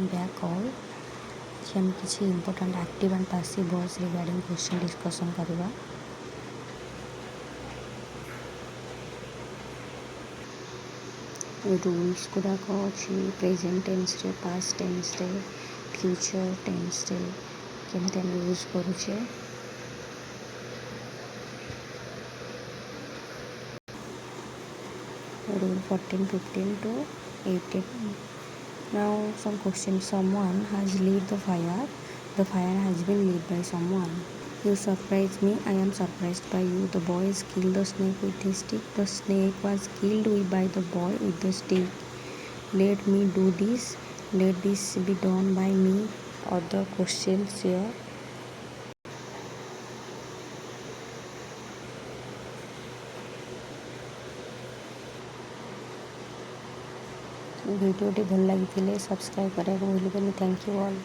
back all. आज हम किसी important active and passive words regarding question discussion करवा. रूल्स गुड़ाक अच्छी प्रेजेंट टेन्स रे, पास्ट टेन्स रे, फ्यूचर टेन्स रे केमती हम यूज करूचे. Rule 14, 15 to 18. Now some questions. Someone has lit the fire. The fire has been lit by someone. You surprised me. I am surprised by you. The boys killed the snake with his stick. The snake was killed by the boy with the stick. Let me do this. Let this be done by me. Other questions here. भिडियोटी भल लगी subscribe करा भूल। Thank you all.